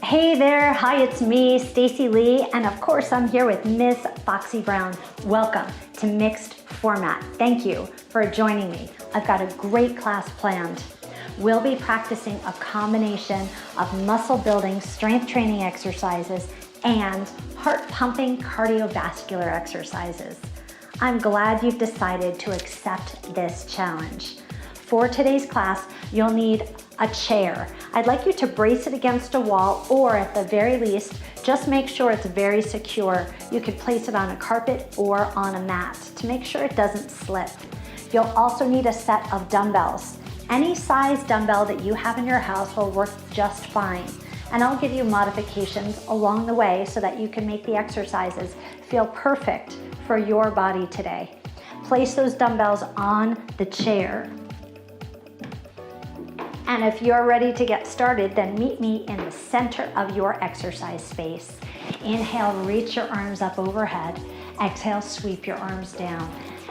Hey there, hi, it's me, Stacey Lei, and of course I'm here with Miss Foxy Brown. Welcome to Mixed Format. Thank you for joining me. I've got a great class planned. We'll be practicing a combination of muscle building, strength training exercises, and heart pumping cardiovascular exercises. I'm glad you've decided to accept this challenge. For today's class, you'll need a chair. I'd like you to brace it against a wall, or at the very least, just make sure it's very secure. You could place it on a carpet or on a mat to make sure it doesn't slip. You'll also need a set of dumbbells. Any size dumbbell that you have in your house will work just fine. And I'll give you modifications along the way so that you can make the exercises feel perfect for your body today. Place those dumbbells on the chair. And if you're ready to get started, then meet me in the center of your exercise space. Inhale, reach your arms up overhead. Exhale, sweep your arms down.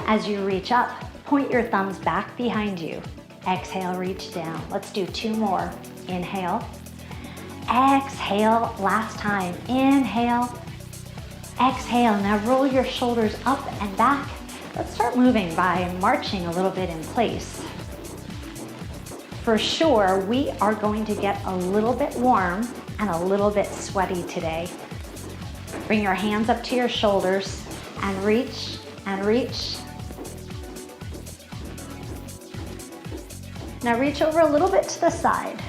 As you reach up, point your thumbs back behind you. Exhale, reach down. Let's do two more. Inhale. Exhale, last time. Inhale. Exhale. Now roll your shoulders up and back. Let's start moving by marching a little bit in place. For sure, we are going to get a little bit warm and a little bit sweaty today. Bring your hands up to your shoulders and reach and reach. Now reach over a little bit to the side.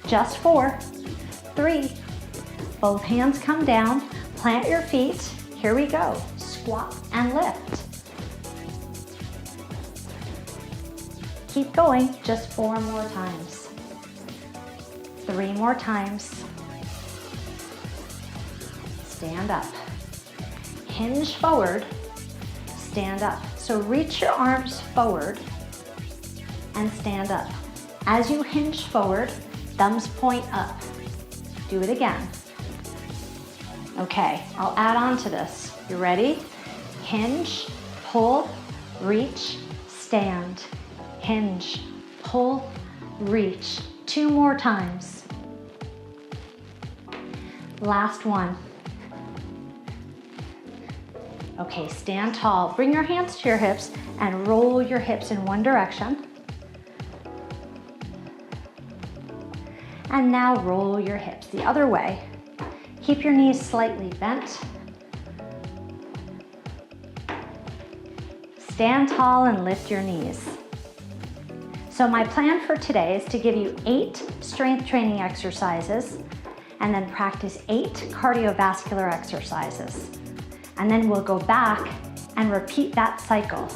Just 4, 3, both hands come down, plant your feet. Here we go, squat and lift. Keep going, just 4 more times. 3 more times. Stand up. Hinge forward, stand up. So reach your arms forward and stand up. As you hinge forward, thumbs point up. Do it again. Okay, I'll add on to this. You ready? Hinge, pull, reach, stand. Hinge, pull, reach. 2 more times. Last one. Okay, stand tall. Bring your hands to your hips and roll your hips in one direction. And now roll your hips the other way. Keep your knees slightly bent. Stand tall and lift your knees. So my plan for today is to give you 8 strength training exercises and then practice 8 cardiovascular exercises. And then we'll go back and repeat that cycle.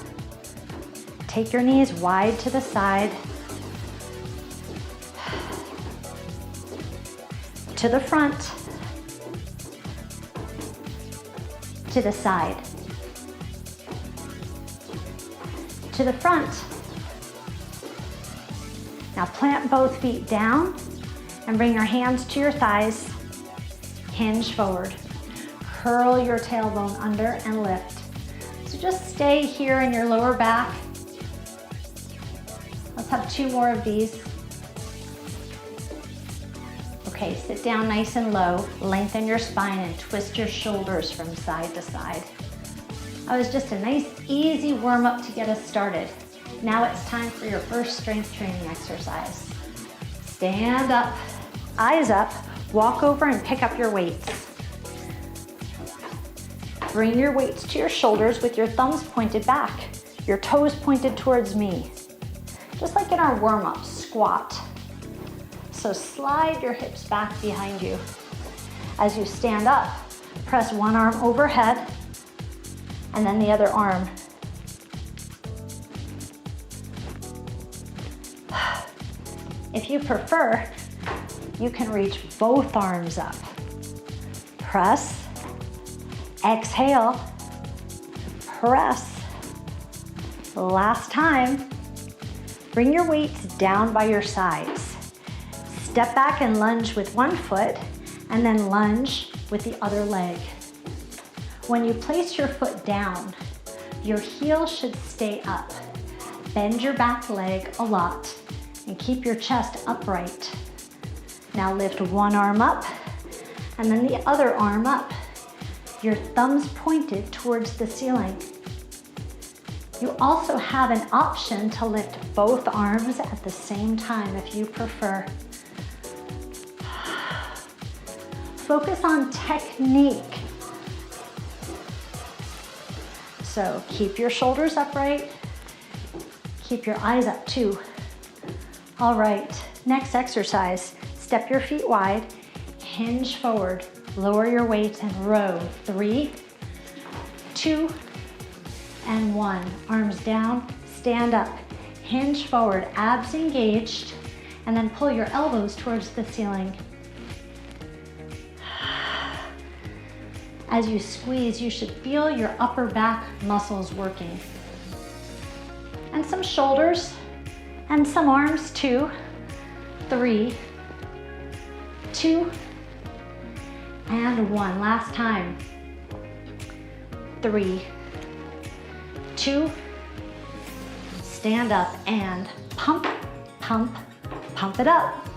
Take your knees wide to the side, to the front, to the side, to the front. Now plant both feet down and bring your hands to your thighs. Hinge forward. Curl your tailbone under and lift. So just stay here in your lower back. Let's have 2 more of these. Okay, sit down nice and low. Lengthen your spine and twist your shoulders from side to side. That was just a nice, easy warm-up to get us started. Now it's time for your first strength training exercise. Stand up, eyes up, walk over and pick up your weights. Bring your weights to your shoulders with your thumbs pointed back, your toes pointed towards me. Just like in our warm-up, squat. So slide your hips back behind you. As you stand up, press one arm overhead and then the other arm. If you prefer, you can reach both arms up. Press, exhale, press. Last time. Bring your weights down by your sides. Step back and lunge with one foot, and then lunge with the other leg. When you place your foot down, your heel should stay up. Bend your back leg a lot. and keep your chest upright. Now lift one arm up and then the other arm up. Your thumbs pointed towards the ceiling. You also have an option to lift both arms at the same time if you prefer. Focus on technique. So keep your shoulders upright. Keep your eyes up too. All right, next exercise. Step your feet wide, hinge forward, lower your weight and row. 3, 2, and 1. Arms down, stand up, hinge forward, abs engaged, and then pull your elbows towards the ceiling. As you squeeze, you should feel your upper back muscles working. And some shoulders, and some arms too. 3, 2, and 1. Last time. 3, 2, stand up and pump, pump, pump it up.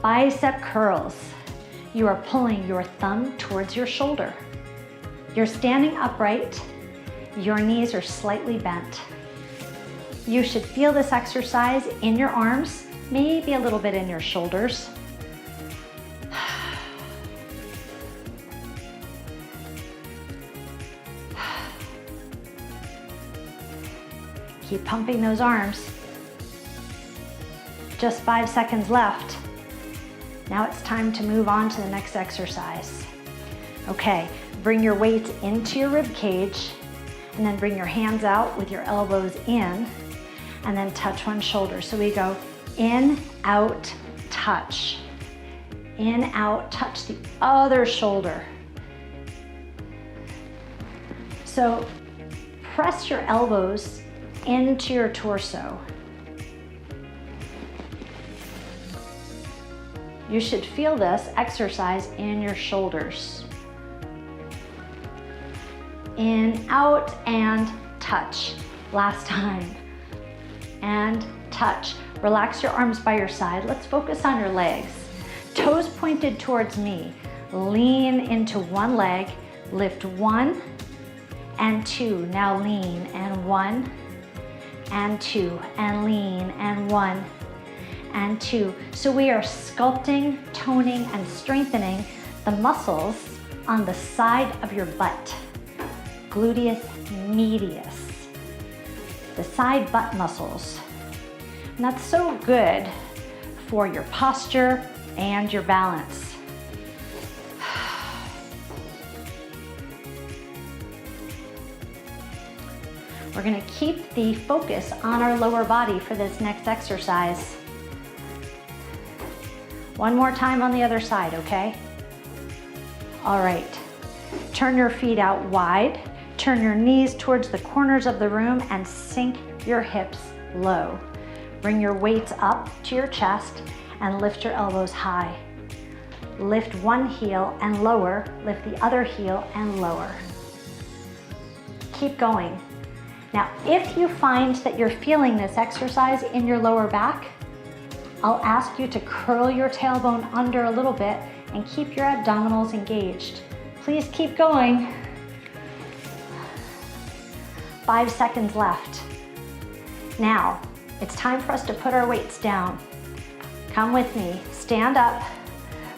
Bicep curls. You are pulling your thumb towards your shoulder. You're standing upright. Your knees are slightly bent. You should feel this exercise in your arms, maybe a little bit in your shoulders. Keep pumping those arms. Just 5 seconds left. Now it's time to move on to the next exercise. Okay, bring your weight into your rib cage and then bring your hands out with your elbows in and then touch one shoulder. So we go in, out, touch. In, out, touch the other shoulder. So press your elbows into your torso. You should feel this exercise in your shoulders. In, out, and touch. Last time. And touch. Relax your arms by your side. Let's focus on your legs. Toes pointed towards me. Lean into one leg. Lift 1 and 2. Now lean and 1 and 2. And lean and 1 and 2. So we are sculpting, toning, and strengthening the muscles on the side of your butt. Gluteus medius. The side butt muscles. And that's so good for your posture and your balance. We're going to keep the focus on our lower body for this next exercise. One more time on the other side, okay? All right. Turn your feet out wide. Turn your knees towards the corners of the room and sink your hips low. Bring your weights up to your chest and lift your elbows high. Lift one heel and lower. Lift the other heel and lower. Keep going. Now, if you find that you're feeling this exercise in your lower back, I'll ask you to curl your tailbone under a little bit and keep your abdominals engaged. Please keep going. 5 seconds left. Now, it's time for us to put our weights down. Come with me. Stand up.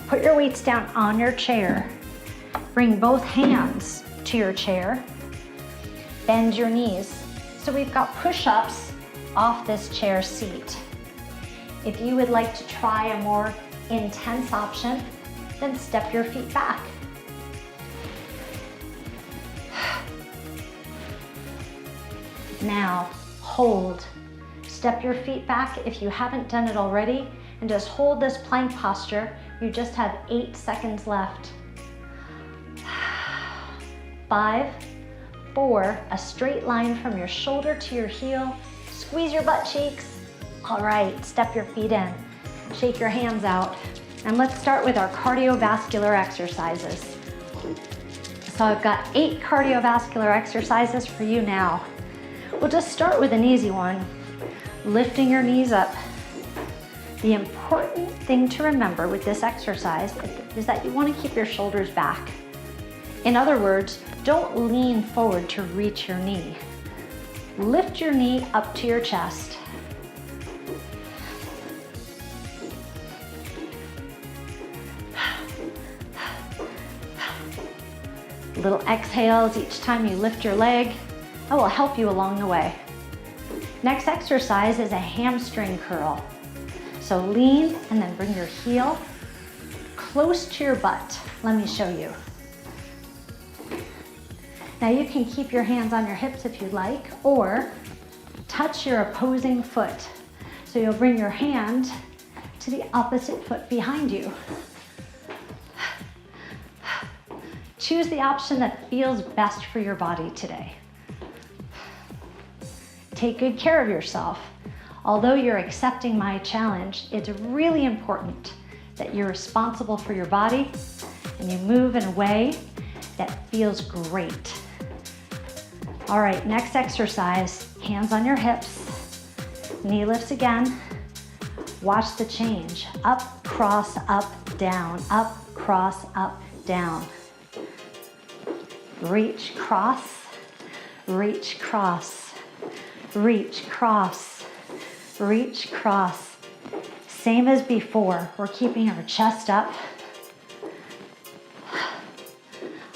Put your weights down on your chair. Bring both hands to your chair. Bend your knees. So we've got push-ups off this chair seat. If you would like to try a more intense option, then step your feet back. Now, hold. Step your feet back if you haven't done it already, and just hold this plank posture. You just have 8 seconds left. 5, 4, a straight line from your shoulder to your heel. Squeeze your butt cheeks. All right, step your feet in. Shake your hands out. And let's start with our cardiovascular exercises. So I've got 8 cardiovascular exercises for you now. We'll just start with an easy one. lifting your knees up. The important thing to remember with this exercise is that you want to keep your shoulders back. In other words, don't lean forward to reach your knee. Lift your knee up to your chest. Little exhales each time you lift your leg. That will help you along the way. Next exercise is a hamstring curl. So lean and then bring your heel close to your butt. Let me show you. Now you can keep your hands on your hips if you'd like, or touch your opposing foot. So you'll bring your hand to the opposite foot behind you. Choose the option that feels best for your body today. Take good care of yourself. Although you're accepting my challenge, it's really important that you're responsible for your body and you move in a way that feels great. All right, next exercise, hands on your hips, knee lifts again. Watch the change. Up, cross, up, down, up, cross, up, down. Reach, cross, reach, cross, reach, cross, reach, cross. Same as before, we're keeping our chest up,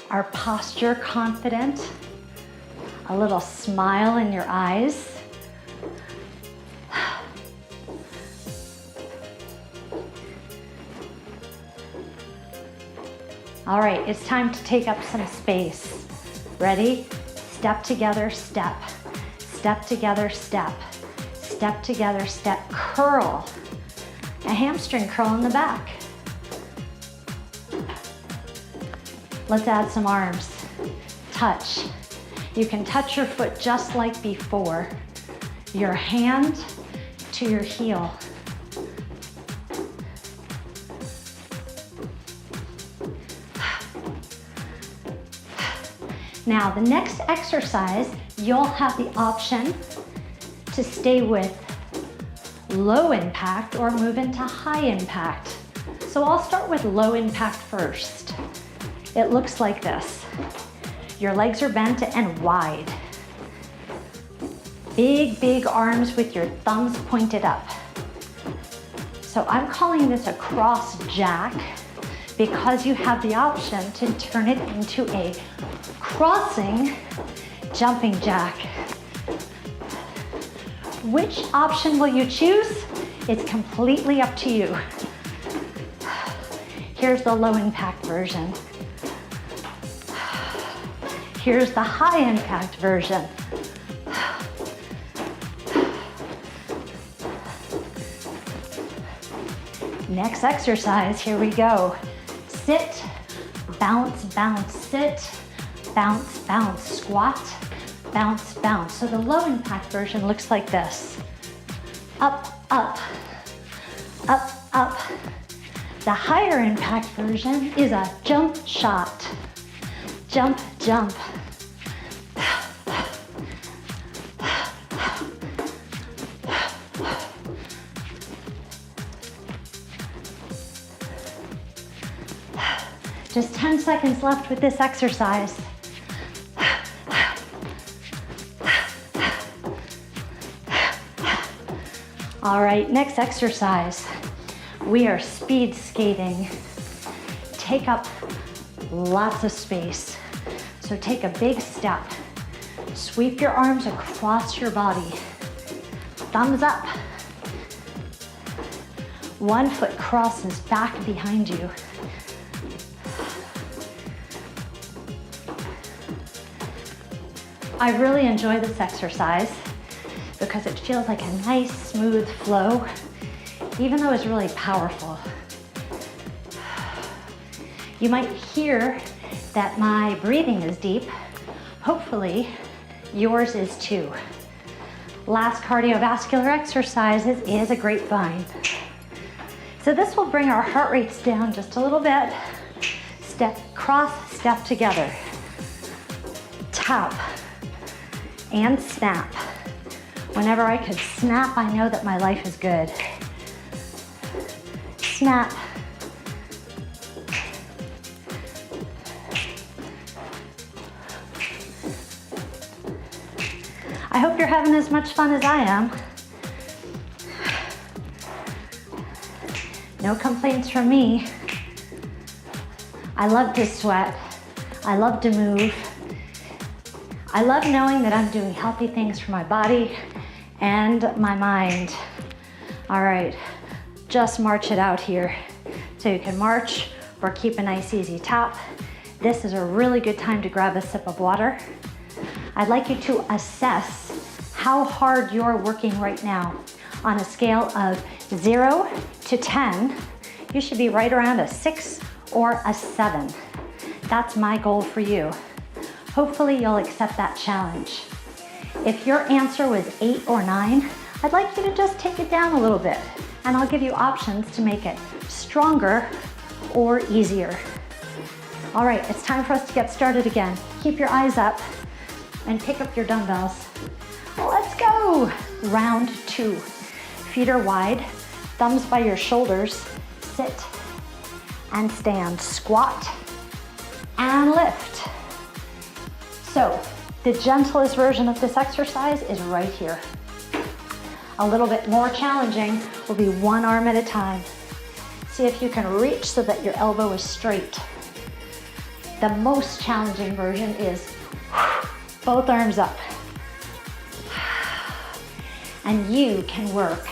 our posture confident, a little smile in your eyes. All right, it's time to take up some space. Ready? Step together, step. Step together, step. Step together, step. Curl. A hamstring curl in the back. Let's add some arms. Touch. You can touch your foot just like before. Your hand to your heel. Now, the next exercise, you'll have the option to stay with low impact or move into high impact. So I'll start with low impact first. It looks like this. Your legs are bent and wide. Big, big arms with your thumbs pointed up. So I'm calling this a cross jack because you have the option to turn it into a crossing jumping jack. Which option will you choose? It's completely up to you. Here's the low impact version. Here's the high impact version. Next exercise, here we go. Sit, bounce, bounce, sit, bounce, bounce, squat, bounce, bounce. So the low impact version looks like this. Up, up, up, up. The higher impact version is a jump shot. Jump, jump. Just 10 seconds left with this exercise. All right, next exercise. We are speed skating. Take up lots of space. So take a big step. Sweep your arms across your body. Thumbs up. One foot crosses back behind you. I really enjoy this exercise because it feels like a nice, smooth flow, even though it's really powerful. You might hear that my breathing is deep. Hopefully, yours is too. Last cardiovascular exercise is a grapevine. So this will bring our heart rates down just a little bit. Step, cross, step together. Tap and snap. Whenever I could snap, I know that my life is good. Snap. I hope you're having as much fun as I am. No complaints from me. I love to sweat. I love to move. I love knowing that I'm doing healthy things for my body and my mind. All right, just march it out here. So you can march or keep a nice easy tap. This is a really good time to grab a sip of water. I'd like you to assess how hard you're working right now. On a scale of 0 to 10, you should be right around a 6 or a 7. That's my goal for you. Hopefully you'll accept that challenge. If your answer was 8 or 9, I'd like you to just take it down a little bit, and I'll give you options to make it stronger or easier. All right, it's time for us to get started again. Keep your eyes up and pick up your dumbbells. Let's go. Round 2. Feet are wide, thumbs by your shoulders. Sit and stand. Squat and lift. So the gentlest version of this exercise is right here. A little bit more challenging will be one arm at a time. See if you can reach so that your elbow is straight. The most challenging version is both arms up. And you can work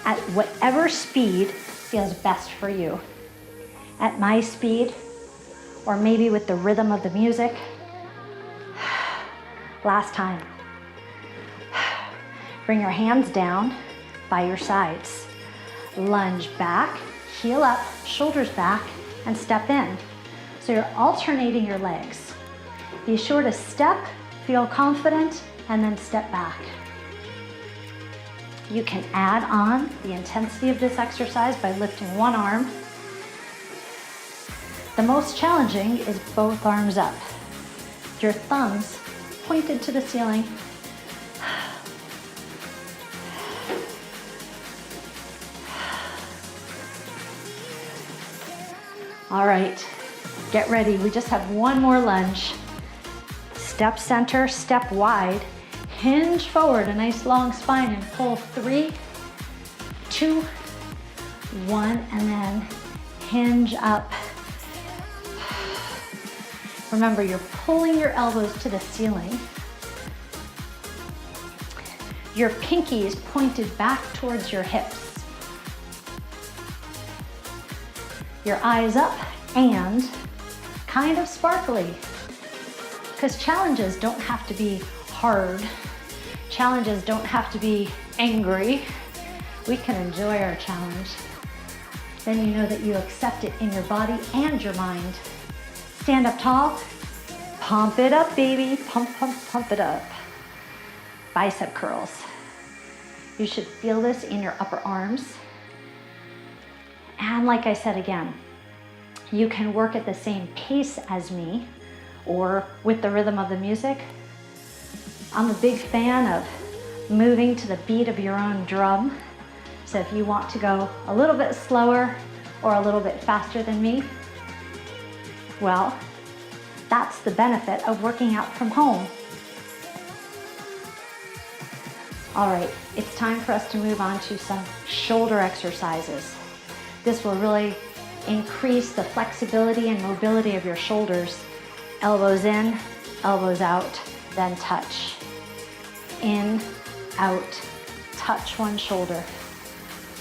at whatever speed feels best for you. At my speed, or maybe with the rhythm of the music. Last time. Bring your hands down by your sides. Lunge back, heel up, shoulders back, and step in. So you're alternating your legs. Be sure to step, feel confident, and then step back. You can add on the intensity of this exercise by lifting one arm. The most challenging is both arms up. Your thumbs pointed to the ceiling. All right, get ready. We just have one more lunge. Step center, step wide. Hinge forward, a nice long spine, and pull 3, 2, 1, and then hinge up. Remember, you're pulling your elbows to the ceiling. Your pinkies pointed back towards your hips. Your eyes up and kind of sparkly. Because challenges don't have to be hard. Challenges don't have to be angry. We can enjoy our challenge. Then you know that you accept it in your body and your mind. Stand up tall. Pump it up, baby. Pump, pump, pump it up. Bicep curls. You should feel this in your upper arms. And like I said again, you can work at the same pace as me or with the rhythm of the music. I'm a big fan of moving to the beat of your own drum. So if you want to go a little bit slower or a little bit faster than me, well, that's the benefit of working out from home. All right, it's time for us to move on to some shoulder exercises. This will really increase the flexibility and mobility of your shoulders. Elbows in, elbows out, then touch. In, out, touch one shoulder.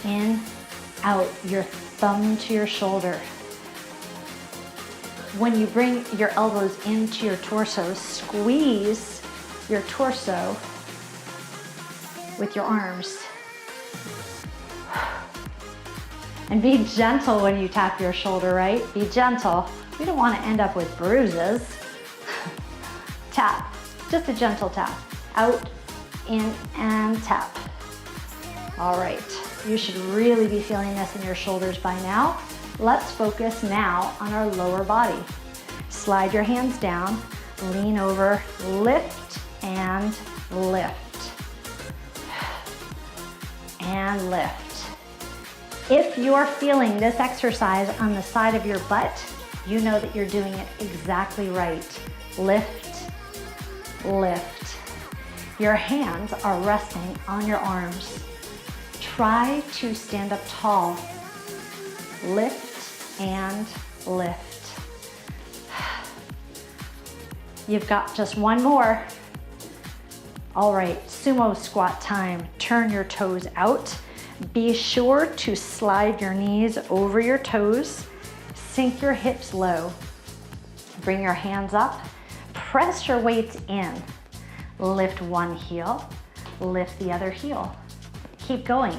In, out, your thumb to your shoulder. When you bring your elbows into your torso, squeeze your torso with your arms. And be gentle when you tap your shoulder, right? Be gentle. We don't want to end up with bruises. Tap, just a gentle tap. Out, in, and tap. All right, you should really be feeling this in your shoulders by now. Let's focus now on our lower body. Slide your hands down, lean over, lift, and lift. and lift. If you're feeling this exercise on the side of your butt, you know that you're doing it exactly right. Lift, lift. Your hands are resting on your arms. Try to stand up tall. Lift and lift. You've got just one more. All right, sumo squat time. Turn your toes out. Be sure to slide your knees over your toes. Sink your hips low. Bring your hands up. Press your weights in. Lift one heel, lift the other heel. Keep going.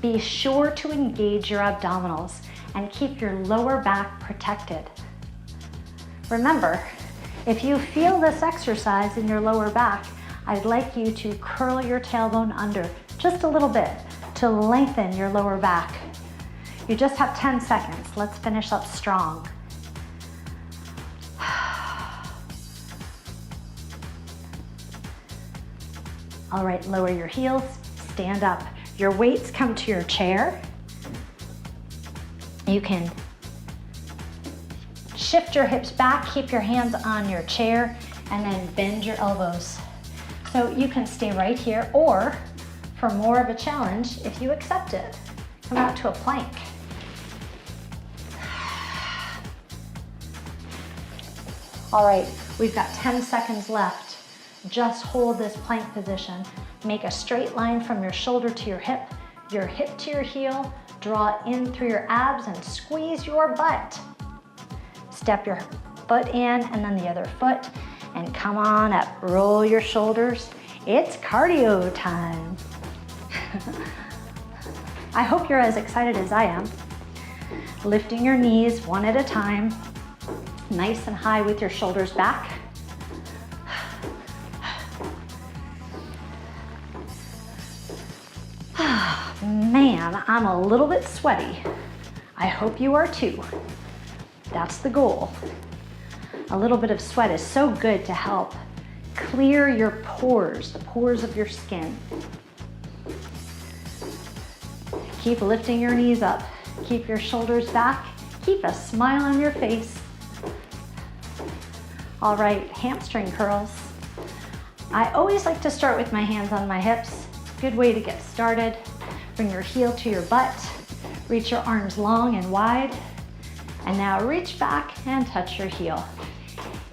Be sure to engage your abdominals and keep your lower back protected. Remember, if you feel this exercise in your lower back, I'd like you to curl your tailbone under just a little bit to lengthen your lower back. You just have 10 seconds. Let's finish up strong. All right, lower your heels, stand up. Your weights come to your chair. You can shift your hips back, keep your hands on your chair, and then bend your elbows. So you can stay right here, or for more of a challenge, if you accept it, come out to a plank. All right, we've got 10 seconds left. Just hold this plank position. Make a straight line from your shoulder to your hip to your heel. Draw in through your abs and squeeze your butt. Step your foot in and then the other foot, and come on up. Roll your shoulders. It's cardio time. I hope you're as excited as I am. Lifting your knees one at a time, nice and high with your shoulders back. Man, I'm a little bit sweaty. I hope you are too. That's the goal. A little bit of sweat is so good to help clear your pores, the pores of your skin. Keep lifting your knees up. Keep your shoulders back. Keep a smile on your face. All right, hamstring curls. I always like to start with my hands on my hips. Good way to get started. Bring your heel to your butt. Reach your arms long and wide. And now reach back and touch your heel.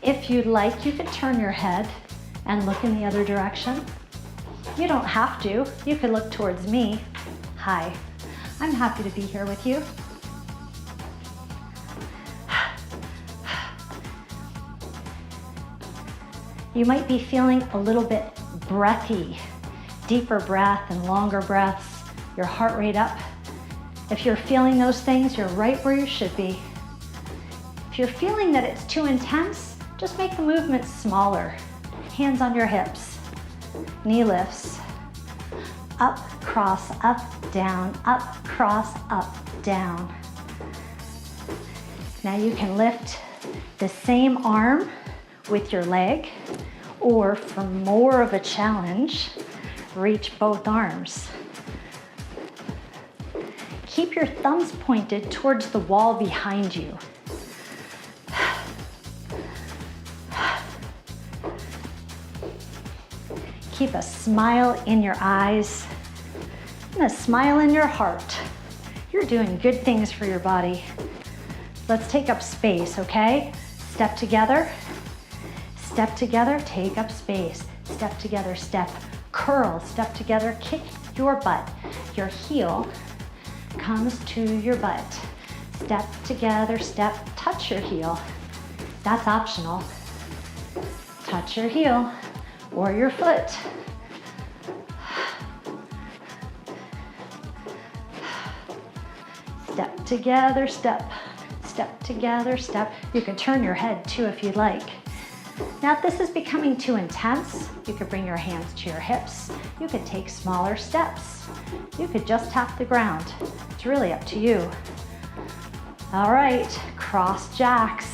If you'd like, you could turn your head and look in the other direction. You don't have to. You could look towards me. Hi, I'm happy to be here with you. You might be feeling a little bit breathy, deeper breath and longer breaths, your heart rate up. If you're feeling those things, you're right where you should be. If you're feeling that it's too intense, just make the movements smaller. Hands on your hips, knee lifts, up, cross, up, down, up, down. Now you can lift the same arm with your leg, or for more of a challenge, reach both arms. Keep your thumbs pointed towards the wall behind you. Keep a smile in your eyes and a smile in your heart. You're doing good things for your body. Let's take up space, okay? Step together, take up space. Step together, step, curl, step together, kick your butt. Your heel comes to your butt. Step together, step, touch your heel. That's optional. Touch your heel or your foot. Step together, step, step together, step. You can turn your head too if you'd like. Now, if this is becoming too intense, you could bring your hands to your hips. You could take smaller steps. You could just tap the ground. It's really up to you. All right, cross jacks.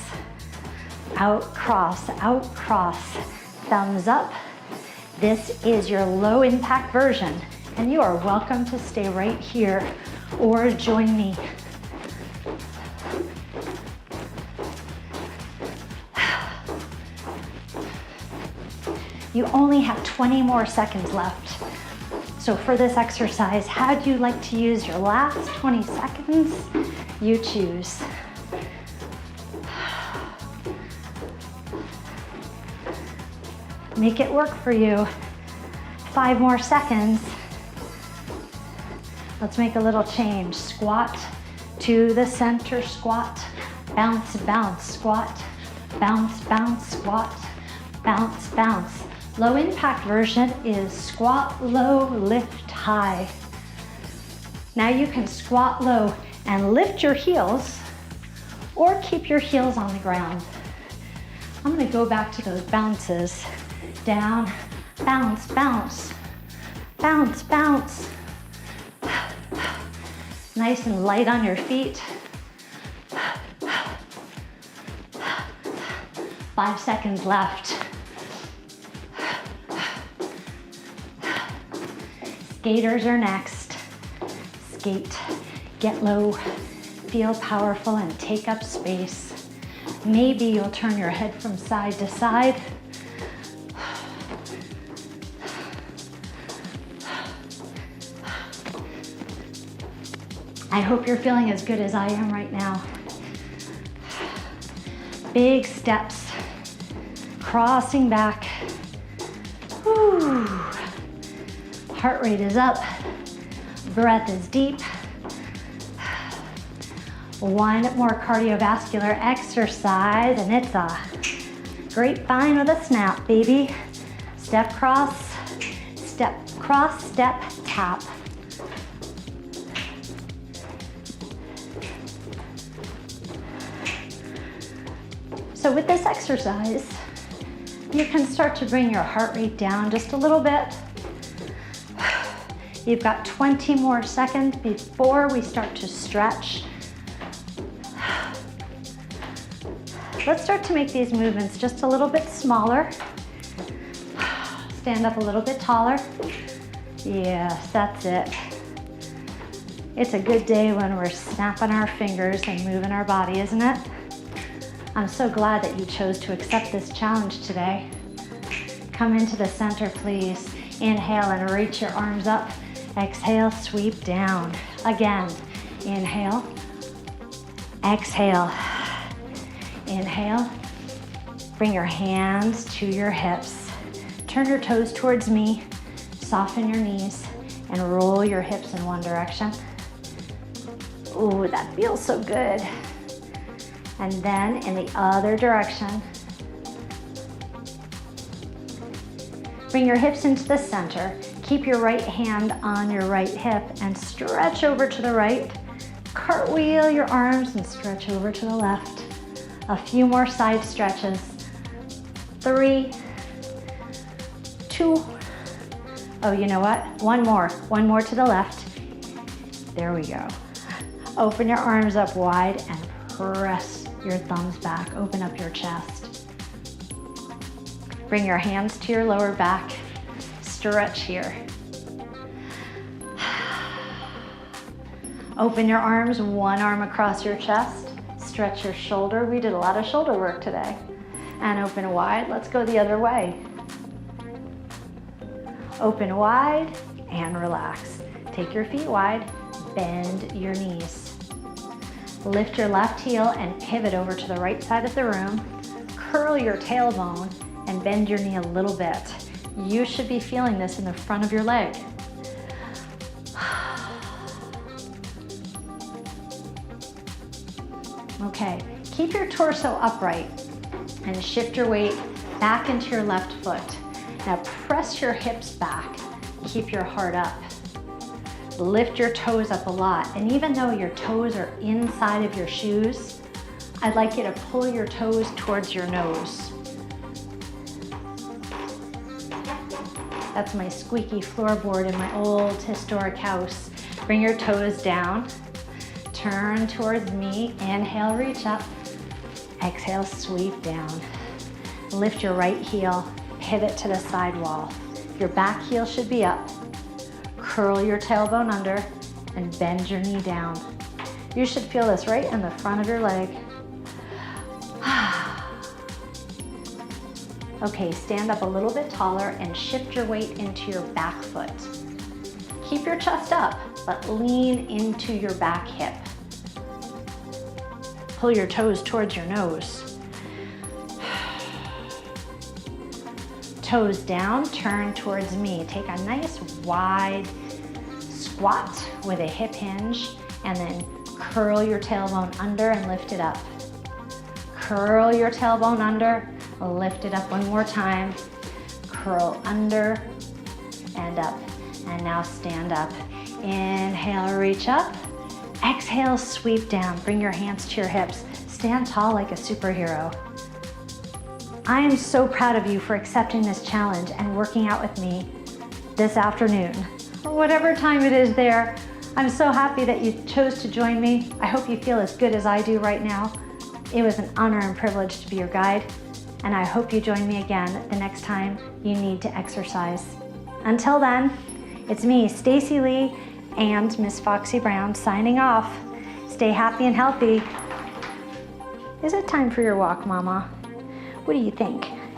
Out, cross, thumbs up. This is your low impact version. And you are welcome to stay right here or join me. You only have 20 more seconds left. So for this exercise, how do you like to use your last 20 seconds? You choose. Make it work for you. 5 more seconds. Let's make a little change. Squat to the center, squat, bounce, bounce, squat, bounce, bounce, squat, bounce, bounce. Low impact version is squat low, lift high. Now you can squat low and lift your heels or keep your heels on the ground. I'm gonna go back to those bounces. Down, bounce, bounce, bounce, bounce. Nice and light on your feet. 5 seconds left. Skaters are next. Skate, get low, feel powerful, and take up space. Maybe you'll turn your head from side to side. I hope you're feeling as good as I am right now. Big steps, crossing back. Whew. Heart rate is up, breath is deep. One more cardiovascular exercise, and it's a grapevine with a snap, baby. Step, cross, step, tap. So with this exercise, you can start to bring your heart rate down just a little bit. You've got 20 more seconds before we start to stretch. Let's start to make these movements just a little bit smaller. Stand up a little bit taller. Yes, that's it. It's a good day when we're snapping our fingers and moving our body, isn't it? I'm so glad that you chose to accept this challenge today. Come into the center, please. Inhale and reach your arms up. Exhale, sweep down. Again, inhale, exhale. Inhale, bring your hands to your hips. Turn your toes towards me, soften your knees, and roll your hips in one direction. Ooh, that feels so good. And then in the other direction. Bring your hips into the center. Keep your right hand on your right hip and stretch over to the right. Cartwheel your arms and stretch over to the left. A few more side stretches. 3, 2. Oh, you know what? One more to the left. There we go. Open your arms up wide and press your thumbs back. Open up your chest. Bring your hands to your lower back. Stretch here. Open your arms, one arm across your chest. Stretch your shoulder. We did a lot of shoulder work today. And open wide. Let's go the other way. Open wide and relax. Take your feet wide. Bend your knees. Lift your left heel and pivot over to the right side of the room. Curl your tailbone and bend your knee a little bit. You should be feeling this in the front of your leg. Okay, keep your torso upright and shift your weight back into your left foot. Now press your hips back. Keep your heart up. Lift your toes up a lot. And even though your toes are inside of your shoes, I'd like you to pull your toes towards your nose. That's my squeaky floorboard in my old historic house. Bring your toes down. Turn towards me. Inhale, reach up. Exhale, sweep down. Lift your right heel. Pivot to the side wall. Your back heel should be up. Curl your tailbone under and bend your knee down. You should feel this right in the front of your leg. Okay, stand up a little bit taller and shift your weight into your back foot. Keep your chest up, but lean into your back hip. Pull your toes towards your nose. Toes down, turn towards me. Take a nice wide squat with a hip hinge, and then curl your tailbone under and lift it up. Curl your tailbone under, lift it up one more time. Curl under and up. And now stand up. Inhale, reach up. Exhale, sweep down. Bring your hands to your hips. Stand tall like a superhero. I am so proud of you for accepting this challenge and working out with me this afternoon, or whatever time it is there. I'm so happy that you chose to join me. I hope you feel as good as I do right now. It was an honor and privilege to be your guide, and I hope you join me again the next time you need to exercise. Until then, it's me, Stacey Lei, and Miss Foxy Brown signing off. Stay happy and healthy. Is it time for your walk, Mama? What do you think?